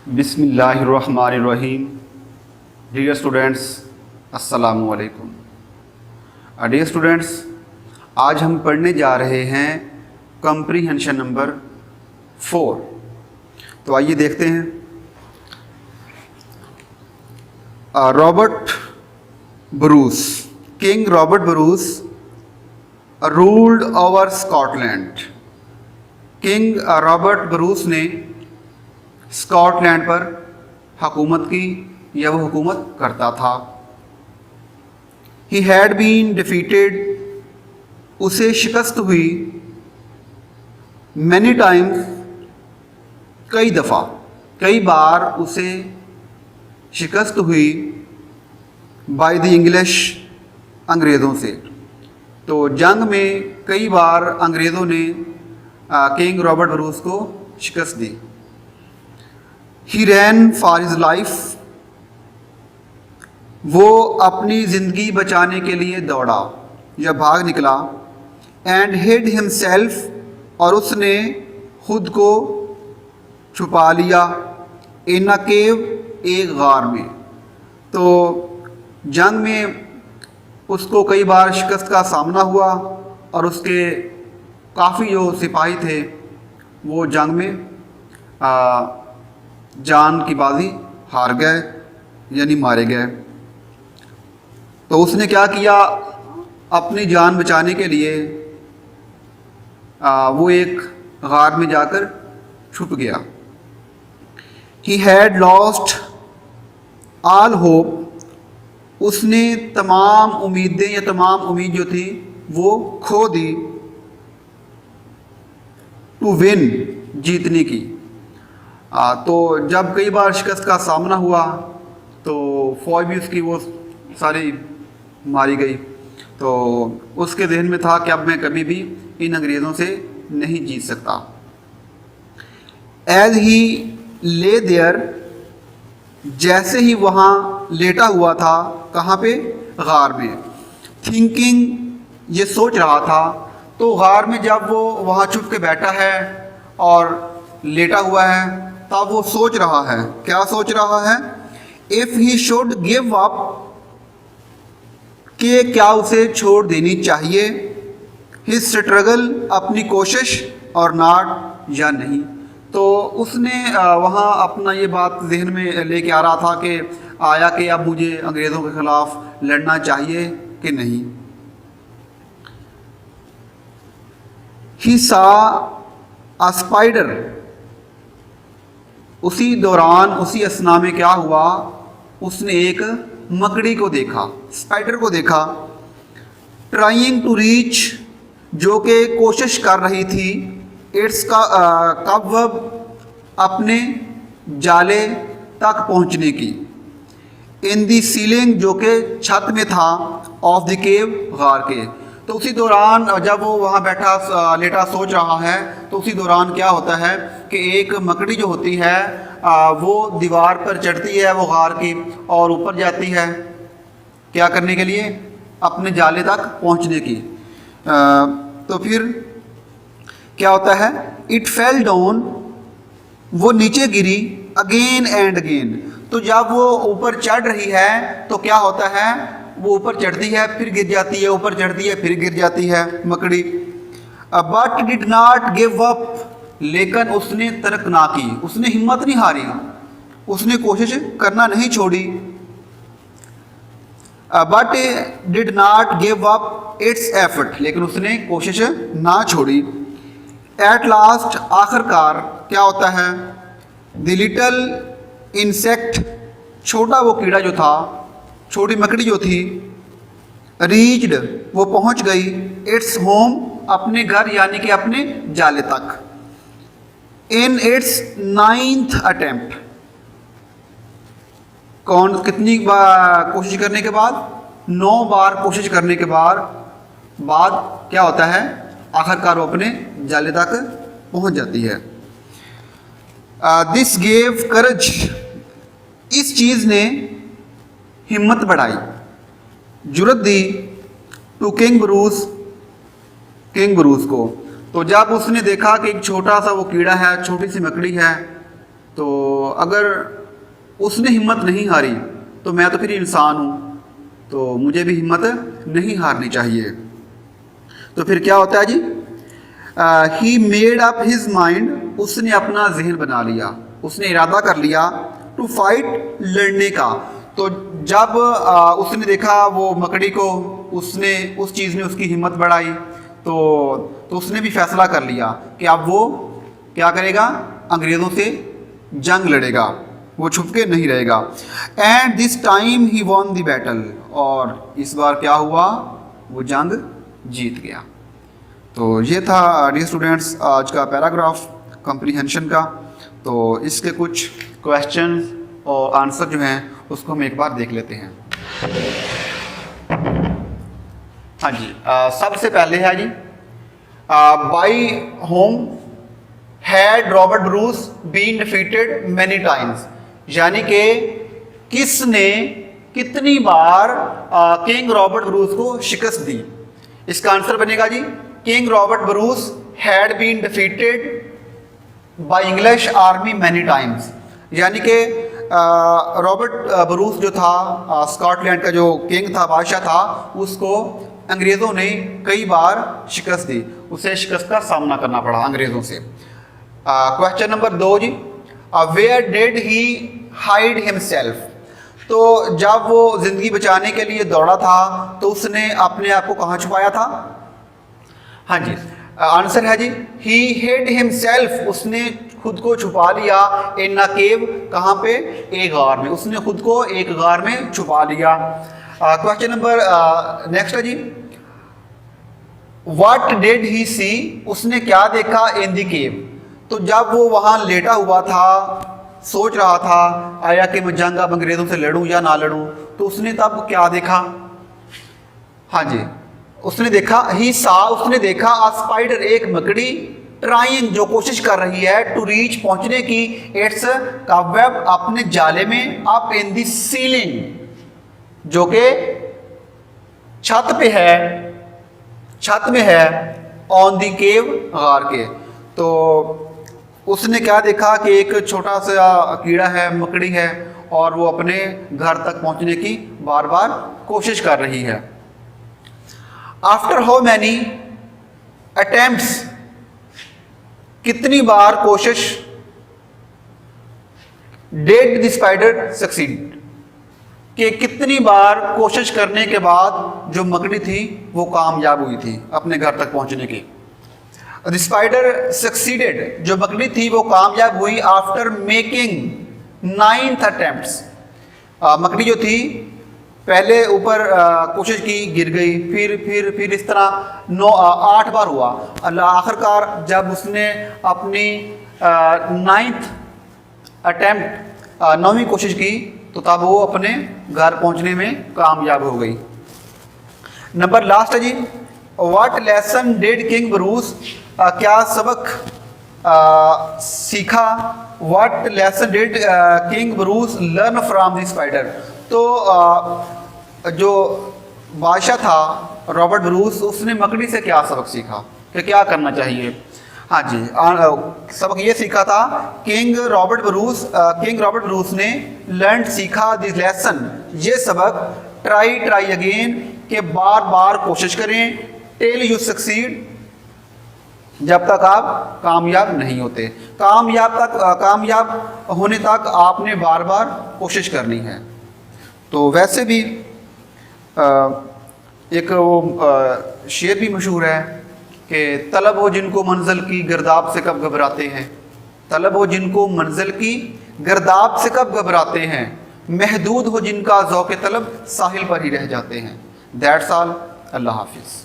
बिस्मिल्लाहिर्रहमानिर्रहीम। Dear students, अस्सलामु अलैकुम। डियर स्टूडेंट्स, आज हम पढ़ने जा रहे हैं कम्प्रीहेंशन नंबर 4। तो आइए देखते हैं। Robert Bruce, king Robert Bruce ruled over Scotland. King Robert Bruce ने स्कॉटलैंड पर हुकूमत की या वो हुकूमत करता था। ही हैड बीन डिफीटेड, उसे शिकस्त हुई, मैनी टाइम्स, कई दफ़ा, कई बार उसे शिकस्त हुई, बाय द इंग्लिश, अंग्रेज़ों से। तो जंग में कई बार अंग्रेज़ों ने किंग रॉबर्ट ब्रूस को शिकस्त दी। ही रैन फॉर हिज लाइफ, वो अपनी ज़िंदगी बचाने के लिए दौड़ा या भाग निकला। एंड हिड हिमसेल्फ, और उसने खुद को छुपा लिया, इन अ केव, एक गार में। तो जंग में उसको कई बार शिकस्त का सामना हुआ और उसके काफ़ी जो सिपाही थे वो जंग में जान की बाजी हार गए यानी मारे गए। तो उसने क्या किया, अपनी जान बचाने के लिए वो एक गार में जाकर छुप गया। He had lost all hope, उसने तमाम उम्मीदें या तमाम उम्मीद जो थी वो खो दी। टू विन, जीतने की। तो जब कई बार शिकस्त का सामना हुआ तो फौज भी उसकी वो सारी मारी गई। तो उसके जहन में था कि अब मैं कभी भी इन अंग्रेज़ों से नहीं जीत सकता। एज ही ले देयर, जैसे ही वहाँ लेटा हुआ था, कहाँ पे, गार में। थिंकिंग, ये सोच रहा था। तो गार में जब वो वहाँ छुप के बैठा है और लेटा हुआ है तब वो सोच रहा है। क्या सोच रहा है? If he should give up, कि क्या उसे छोड़ देनी चाहिए, हिज स्ट्रगल, अपनी कोशिश, और नॉट, या नहीं। तो उसने वहाँ अपना ये बात जहन में लेके आ रहा था कि आया कि अब मुझे अंग्रेज़ों के ख़िलाफ़ लड़ना चाहिए कि नहीं। ही सा अ स्पाइडर, उसी दौरान, उसी असना में क्या हुआ, उसने एक मकड़ी को देखा, स्पाइडर को देखा। ट्राइंग टू रीच, जो कि कोशिश कर रही थी, इट्स का कबवब, अपने जाले तक पहुंचने की। इन दी सीलिंग, जो कि छत में था, ऑफ द केव, गार के। तो उसी दौरान जब वो वहाँ बैठा लेटा सोच रहा है तो उसी दौरान क्या होता है कि एक मकड़ी जो होती है वो दीवार पर चढ़ती है, वो गार की, और ऊपर जाती है क्या करने के लिए, अपने जाले तक पहुँचने की। तो फिर क्या होता है, इट फेल डाउन, वो नीचे गिरी, अगेन एंड अगेन। तो जब वो ऊपर चढ़ रही है तो क्या होता है, वो ऊपर चढ़ती है फिर गिर जाती है, ऊपर चढ़ती है फिर गिर जाती है मकड़ी। But did not give up, लेकिन उसने तर्क ना की, उसने हिम्मत नहीं हारी, उसने कोशिश करना नहीं छोड़ी। But did not give up it's effort, लेकिन उसने कोशिश ना छोड़ी। एट लास्ट, आखिरकार क्या होता है, द लिटल इंसेक्ट, छोटा वो कीड़ा जो था, छोटी मकड़ी जो थी, रीच्ड, वो पहुंच गई, इट्स होम, अपने घर यानी कि अपने जाले तक। इन इट्स 9th अटेम्प्ट, कितनी बार कोशिश करने के बाद, 9 बार कोशिश करने के बाद क्या होता है, आखिरकार वो अपने जाले तक पहुंच जाती है। दिस गेव करेज, इस चीज़ ने हिम्मत बढ़ाई, जुर्रत दी, टू किंग ब्रूस को। तो जब उसने देखा कि एक छोटा सा वो कीड़ा है, छोटी सी मकड़ी है, तो अगर उसने हिम्मत नहीं हारी तो मैं तो फिर इंसान हूँ, तो मुझे भी हिम्मत नहीं हारनी चाहिए। तो फिर क्या होता है जी, he made up his mind, उसने अपना जहन बना लिया, उसने इरादा कर लिया, टू फाइट, लड़ने का। तो जब उसने देखा वो मकड़ी को, उसने उस चीज़ ने उसकी हिम्मत बढ़ाई, तो उसने भी फैसला कर लिया कि अब वो क्या करेगा, अंग्रेज़ों से जंग लड़ेगा, वो छुप के नहीं रहेगा। And this time he won the battle, और इस बार क्या हुआ, वो जंग जीत गया। तो ये था डियर स्टूडेंट्स आज का पैराग्राफ कम्प्रीहेंशन का। तो इसके कुछ क्वेश्चन और आंसर जो हैं उसको हम एक बार देख लेते हैं। हाँ जी, सबसे पहले है जी, by whom had Robert Bruce been defeated many times, यानी कि किसने कितनी बार किंग रॉबर्ट ब्रूस को शिकस्त दी। इसका आंसर बनेगा जी, king Robert Bruce had been defeated by English army many times, यानी कि रॉबर्ट ब्रूस जो था, स्कॉटलैंड का जो किंग था, बादशाह था, उसको अंग्रेज़ों ने कई बार शिकस्त दी, उसे शिकस्त का सामना करना पड़ा अंग्रेज़ों से। क्वेश्चन नंबर 2 जी, where did he hide himself, तो जब वो ज़िंदगी बचाने के लिए दौड़ा था तो उसने अपने आप को कहाँ छुपाया था। हाँ जी, आंसर है जी, ही हिड हिमसेल्फ, उसने खुद को छुपा लिया, इन अ केव, कहाँ पे, एक गार में, उसने खुद को एक गार में छुपा लिया। क्वेश्चन नंबर नेक्स्ट है जी, व्हाट डिड ही सी, उसने क्या देखा, इन द केव, तो जब वो वहाँ लेटा हुआ था, सोच रहा था आया कि मैं जंग अब अंग्रेज़ों से लड़ूं या ना लड़ूं, तो उसने तब क्या देखा। हाँ जी, उसने देखा, ही सा, उसने देखा, आ स्पाइडर, एक मकड़ी, ट्राइंग, जो कोशिश कर रही है, टू रीच, पहुंचने की, इट्स कॉबवेब, अपने जाले में, अप इन द सीलिंग, जो कि छत पे है, छत में है, ऑन द केव, गार के। तो उसने क्या देखा कि एक छोटा सा कीड़ा है, मकड़ी है, और वो अपने घर तक पहुंचने की बार बार कोशिश कर रही है। आफ्टर हाउ मैनी अटेम्प्ट्स, कितनी बार कोशिश, डिड द स्पाइडर सक्सीड, कि कितनी बार कोशिश करने के बाद जो मकड़ी थी वो कामयाब हुई थी अपने घर तक पहुंचने की। द स्पाइडर सक्सीडेड, जो मकड़ी थी वो कामयाब हुई, आफ्टर मेकिंग 9 अटेम्प्ट्स, मकड़ी जो थी पहले ऊपर कोशिश की, गिर गई, फिर इस तरह 8 बार हुआ। आखिरकार जब उसने अपनी 9th अटेम्प्ट, 9वीं कोशिश की, तो तब वो अपने घर पहुंचने में कामयाब हो गई। नंबर लास्ट है जी, what lesson did king Bruce, क्या सबक सीखा, what lesson did king Bruce learn from the spider, तो जो बादशाह था रॉबर्ट ब्रूस, उसने मकड़ी से क्या सबक सीखा कि क्या करना चाहिए। हाँ जी, सबक ये सीखा था, किंग रॉबर्ट ब्रूस ने लर्न, सीखा, दिस लेसन, ये सबक, ट्राई अगेन, कि बार बार कोशिश करें, टिल यू सक्सीड, जब तक आप कामयाब नहीं होते, कामयाब होने तक आपने बार बार कोशिश करनी है। तो वैसे भी एक वो शेर भी मशहूर है कि तलब हो जिनको मंजिल की, गिरदाब से कब घबराते हैं, तलब हो जिनको मंजिल की, गिरदाब से कब घबराते हैं, महदूद हो जिनका ज़ौक़ तलब, साहिल पर ही रह जाते हैं। दैट्स ऑल, अल्लाह हाफिज़।